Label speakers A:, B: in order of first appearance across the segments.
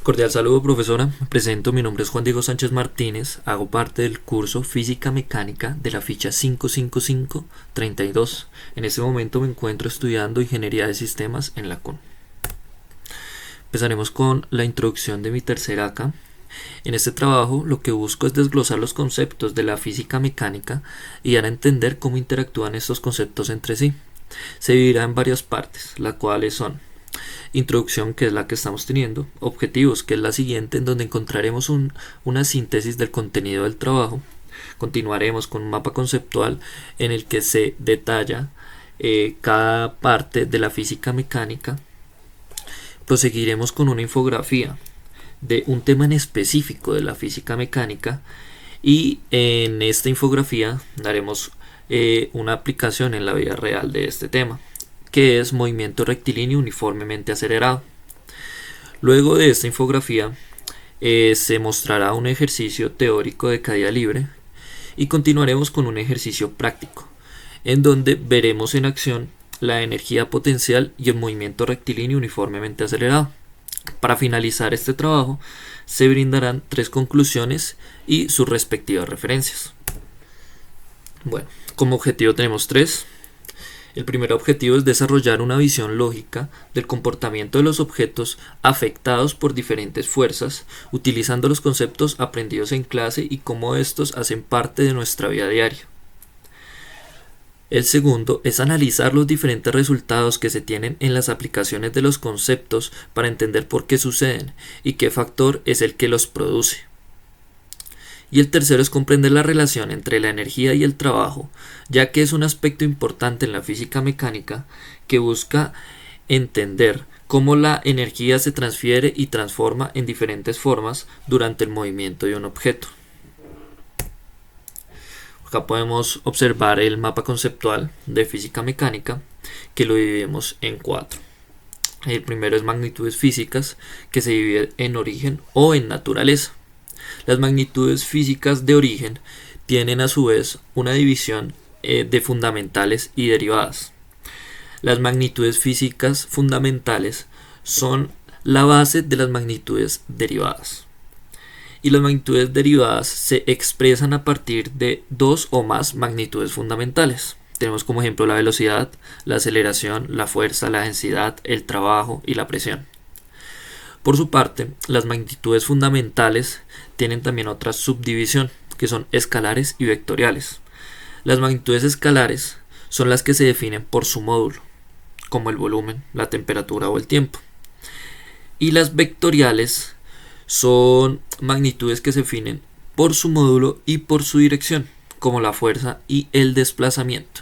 A: Cordial saludo, profesora. Me presento, mi nombre es Juan Diego Sánchez Martínez, hago parte del curso Física Mecánica de la ficha 55532. En este momento me encuentro estudiando Ingeniería de Sistemas en la CUN. Empezaremos con la introducción de mi tercera ACA. En este trabajo lo que busco es desglosar los conceptos de la física mecánica y dar a entender cómo interactúan estos conceptos entre sí. Se dividirá en varias partes, las cuales son introducción, que es la que estamos teniendo, objetivos, que es la siguiente, en donde encontraremos una síntesis del contenido del trabajo. Continuaremos con un mapa conceptual en el que se detalla cada parte de la física mecánica. Proseguiremos con una infografía de un tema en específico de la física mecánica y en esta infografía daremos una aplicación en la vida real de este tema, que es movimiento rectilíneo uniformemente acelerado. Luego de esta infografía se mostrará un ejercicio teórico de caída libre y continuaremos con un ejercicio práctico en donde veremos en acción la energía potencial y el movimiento rectilíneo uniformemente acelerado. Para finalizar este trabajo se brindarán 3 conclusiones y sus respectivas referencias. Bueno, como objetivo tenemos 3. El primer objetivo es desarrollar una visión lógica del comportamiento de los objetos afectados por diferentes fuerzas, utilizando los conceptos aprendidos en clase y cómo estos hacen parte de nuestra vida diaria. El segundo es analizar los diferentes resultados que se tienen en las aplicaciones de los conceptos para entender por qué suceden y qué factor es el que los produce. Y el tercero es comprender la relación entre la energía y el trabajo, ya que es un aspecto importante en la física mecánica que busca entender cómo la energía se transfiere y transforma en diferentes formas durante el movimiento de un objeto. Acá podemos observar el mapa conceptual de física mecánica, que lo dividimos en 4. El primero es magnitudes físicas, que se divide en origen o en naturaleza. Las magnitudes físicas de origen tienen a su vez una división de fundamentales y derivadas. Las magnitudes físicas fundamentales son la base de las magnitudes derivadas. Y las magnitudes derivadas se expresan a partir de 2 o más magnitudes fundamentales. Tenemos como ejemplo la velocidad, la aceleración, la fuerza, la densidad, el trabajo y la presión. Por su parte, las magnitudes fundamentales tienen también otra subdivisión, que son escalares y vectoriales. Las magnitudes escalares son las que se definen por su módulo, como el volumen, la temperatura o el tiempo. Y las vectoriales son magnitudes que se definen por su módulo y por su dirección, como la fuerza y el desplazamiento.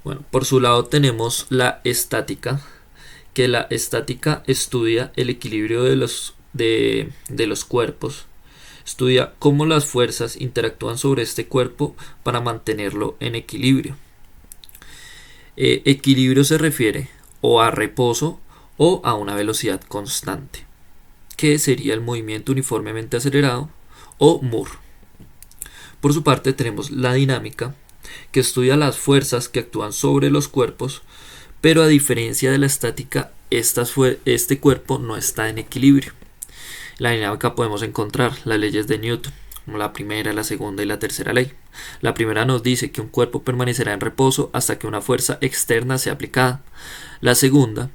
A: Bueno, por su lado tenemos la estática, que la estática estudia el equilibrio de los cuerpos, estudia cómo las fuerzas interactúan sobre este cuerpo para mantenerlo en equilibrio. Equilibrio se refiere o a reposo o a una velocidad constante, que sería el movimiento uniformemente acelerado o Moore. Por su parte tenemos la dinámica, que estudia las fuerzas que actúan sobre los cuerpos, pero a diferencia de la estática, este cuerpo no está en equilibrio. En la dinámica podemos encontrar las leyes de Newton, como la primera, la segunda y la tercera ley. La primera nos dice que un cuerpo permanecerá en reposo hasta que una fuerza externa sea aplicada. La segunda,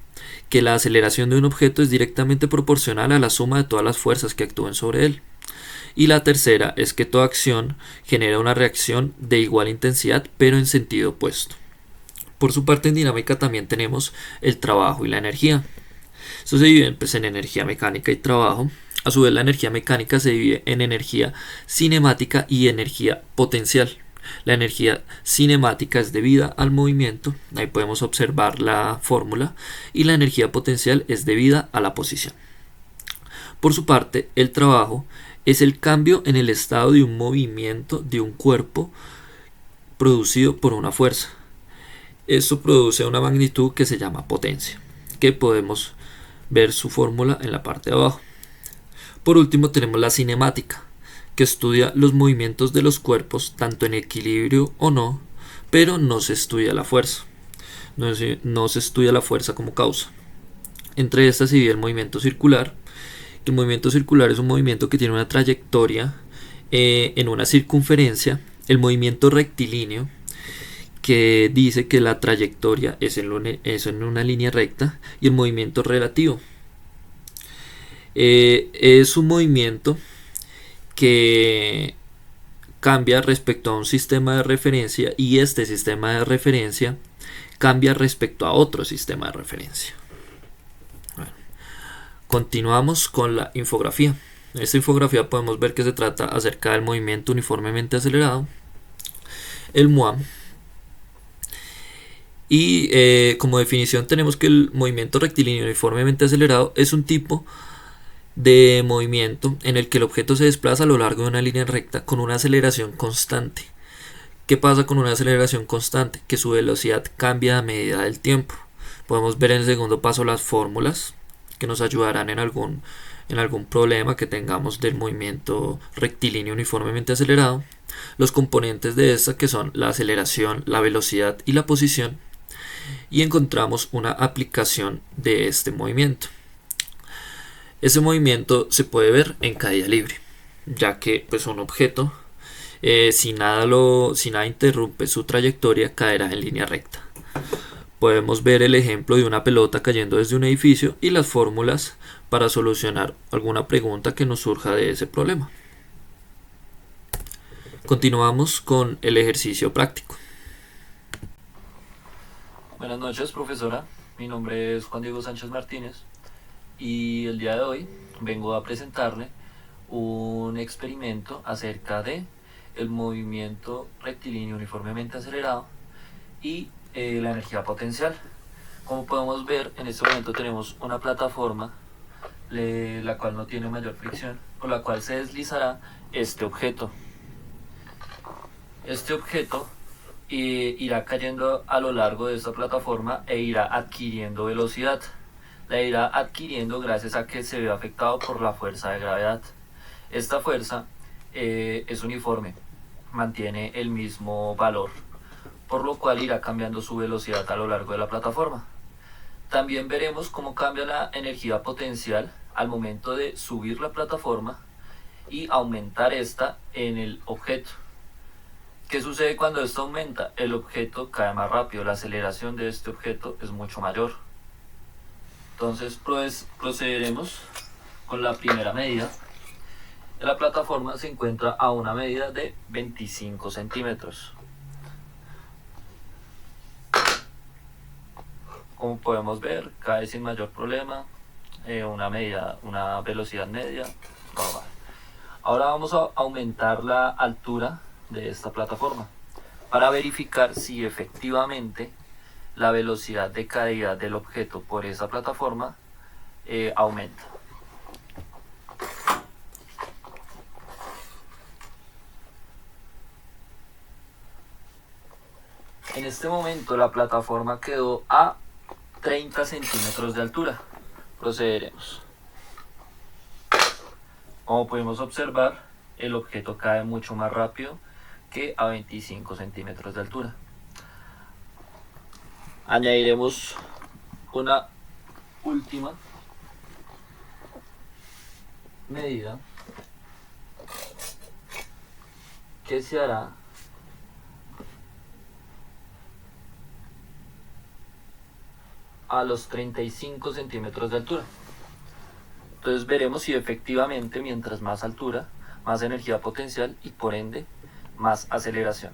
A: que la aceleración de un objeto es directamente proporcional a la suma de todas las fuerzas que actúen sobre él. Y la tercera es que toda acción genera una reacción de igual intensidad, pero en sentido opuesto. Por su parte, en dinámica también tenemos el trabajo y la energía. Esto se divide en energía mecánica y trabajo. A su vez, la energía mecánica se divide en energía cinemática y energía potencial. La energía cinemática es debida al movimiento, ahí podemos observar la fórmula, y la energía potencial es debida a la posición. Por su parte, el trabajo es el cambio en el estado de un movimiento de un cuerpo producido por una fuerza. Esto produce una magnitud que se llama potencia, que podemos ver su fórmula en la parte de abajo. Por último tenemos la cinemática, que estudia los movimientos de los cuerpos tanto en equilibrio o no, pero no se estudia la fuerza. No se estudia la fuerza como causa. Entre estas se divide el movimiento circular, que el movimiento circular es un movimiento que tiene una trayectoria en una circunferencia, el movimiento rectilíneo, que dice que la trayectoria es en una línea recta, y el movimiento relativo. Es un movimiento que cambia respecto a un sistema de referencia, y este sistema de referencia cambia respecto a otro sistema de referencia. Bueno, continuamos con la infografía. En esta infografía podemos ver que se trata acerca del movimiento uniformemente acelerado, el MUA. Y como definición tenemos que el movimiento rectilíneo uniformemente acelerado es un tipo de movimiento en el que el objeto se desplaza a lo largo de una línea recta con una aceleración constante. ¿Qué pasa con una aceleración constante? Que su velocidad cambia a medida del tiempo. Podemos ver en el segundo paso las fórmulas que nos ayudarán en algún problema que tengamos del movimiento rectilíneo uniformemente acelerado. Los componentes de esta, que son la aceleración, la velocidad y la posición, y encontramos una aplicación de este movimiento. Ese movimiento se puede ver en caída libre, ya que pues un objeto, si nada interrumpe su trayectoria, caerá en línea recta. Podemos ver el ejemplo de una pelota cayendo desde un edificio y las fórmulas para solucionar alguna pregunta que nos surja de ese problema. Continuamos con el ejercicio práctico.
B: Buenas noches, profesora. Mi nombre es Juan Diego Sánchez Martínez y el día de hoy vengo a presentarle un experimento acerca de el movimiento rectilíneo uniformemente acelerado y la energía potencial. Como podemos ver, en este momento tenemos una plataforma la cual no tiene mayor fricción, por la cual se deslizará este objeto. Este objeto irá cayendo a lo largo de esta plataforma e irá adquiriendo velocidad. La irá adquiriendo gracias a que se ve afectado por la fuerza de gravedad. Esta fuerza es uniforme, mantiene el mismo valor, por lo cual irá cambiando su velocidad a lo largo de la plataforma. También veremos cómo cambia la energía potencial al momento de subir la plataforma y aumentar esta en el objeto. ¿Qué sucede cuando esto aumenta? El objeto cae más rápido, la aceleración de este objeto es mucho mayor. Entonces procederemos con la primera medida. La plataforma se encuentra a una medida de 25 centímetros. Como podemos ver, cae sin mayor problema, una velocidad media, normal. Ahora vamos a aumentar la altura de esta plataforma para verificar si efectivamente la velocidad de caída del objeto por esa plataforma aumenta. En este momento la plataforma quedó a 30 centímetros de altura. Procederemos. Como podemos observar, el objeto cae mucho más rápido que a 25 centímetros de altura. Añadiremos una última medida que se hará a los 35 centímetros de altura. Entonces veremos si efectivamente mientras más altura, más energía potencial y por ende más aceleración.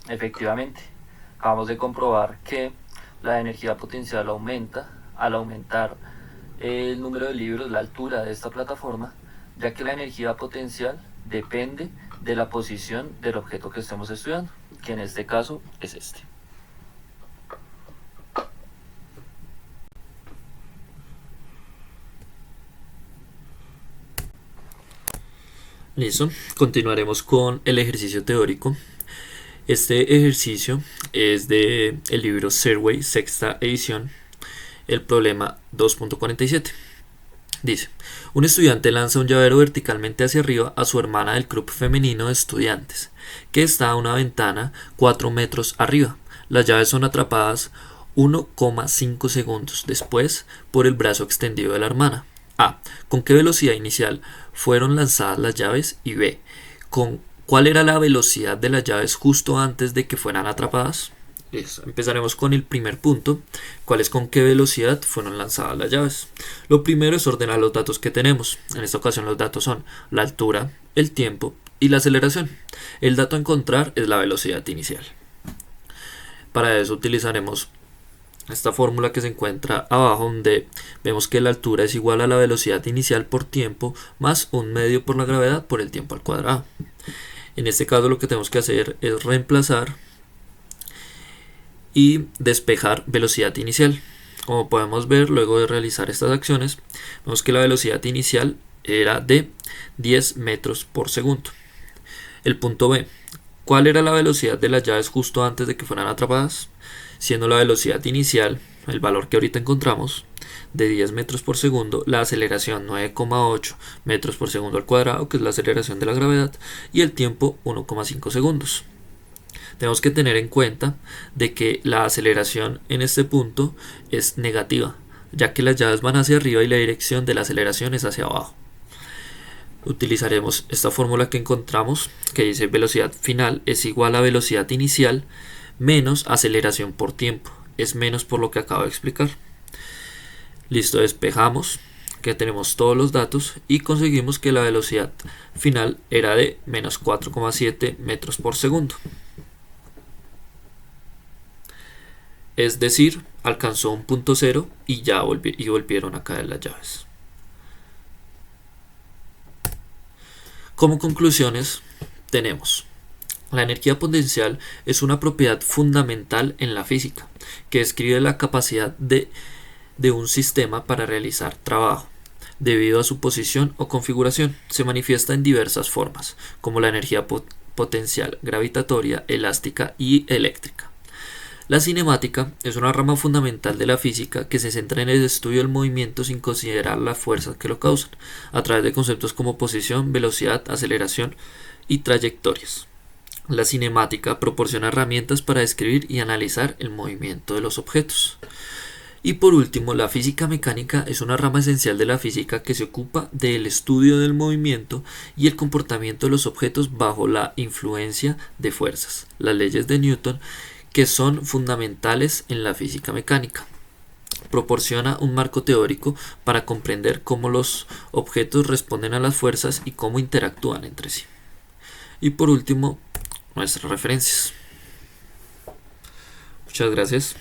B: Efectivamente, acabamos de comprobar que la energía potencial aumenta al aumentar el número de libros, la altura de esta plataforma, ya que la energía potencial depende de la posición del objeto que estemos estudiando, que en este caso es este.
A: Listo, continuaremos con el ejercicio teórico. Este ejercicio es de el libro Survey, sexta edición, el problema 2.47. Dice, un estudiante lanza un llavero verticalmente hacia arriba a su hermana del club femenino de estudiantes, que está a una ventana 4 metros arriba. Las llaves son atrapadas 1,5 segundos después por el brazo extendido de la hermana. A. ¿Con qué velocidad inicial fueron lanzadas las llaves? Y B. ¿Cuál era la velocidad de las llaves justo antes de que fueran atrapadas? Empezaremos con el primer punto, ¿cuál es con qué velocidad fueron lanzadas las llaves? Lo primero es ordenar los datos que tenemos. En esta ocasión los datos son la altura, el tiempo y la aceleración. El dato a encontrar es la velocidad inicial. Para eso utilizaremos esta fórmula que se encuentra abajo, donde vemos que la altura es igual a la velocidad inicial por tiempo más 1/2 por la gravedad por el tiempo al cuadrado. En este caso lo que tenemos que hacer es reemplazar y despejar velocidad inicial. Como podemos ver, luego de realizar estas acciones, vemos que la velocidad inicial era de 10 metros por segundo. El punto B. ¿Cuál era la velocidad de las llaves justo antes de que fueran atrapadas? Siendo la velocidad inicial, el valor que ahorita encontramos, de 10 metros por segundo, la aceleración 9,8 metros por segundo al cuadrado, que es la aceleración de la gravedad, y el tiempo 1,5 segundos. Tenemos que tener en cuenta de que la aceleración en este punto es negativa, ya que las llaves van hacia arriba y la dirección de la aceleración es hacia abajo. Utilizaremos esta fórmula que encontramos, que dice velocidad final es igual a velocidad inicial menos aceleración por tiempo. Es menos por lo que acabo de explicar. Listo, despejamos, que tenemos todos los datos y conseguimos que la velocidad final era de menos 4,7 metros por segundo. Es decir, alcanzó un punto cero y ya volvieron a caer las llaves. Como conclusiones tenemos: la energía potencial es una propiedad fundamental en la física que describe la capacidad de un sistema para realizar trabajo. Debido a su posición o configuración, se manifiesta en diversas formas, como la energía potencial gravitatoria, elástica y eléctrica. La cinemática es una rama fundamental de la física que se centra en el estudio del movimiento sin considerar las fuerzas que lo causan, a través de conceptos como posición, velocidad, aceleración y trayectorias. La cinemática proporciona herramientas para describir y analizar el movimiento de los objetos. Y por último, la física mecánica es una rama esencial de la física que se ocupa del estudio del movimiento y el comportamiento de los objetos bajo la influencia de fuerzas, las leyes de Newton, que son fundamentales en la física mecánica. Proporciona un marco teórico para comprender cómo los objetos responden a las fuerzas y cómo interactúan entre sí. Y por último, nuestras referencias. Muchas gracias.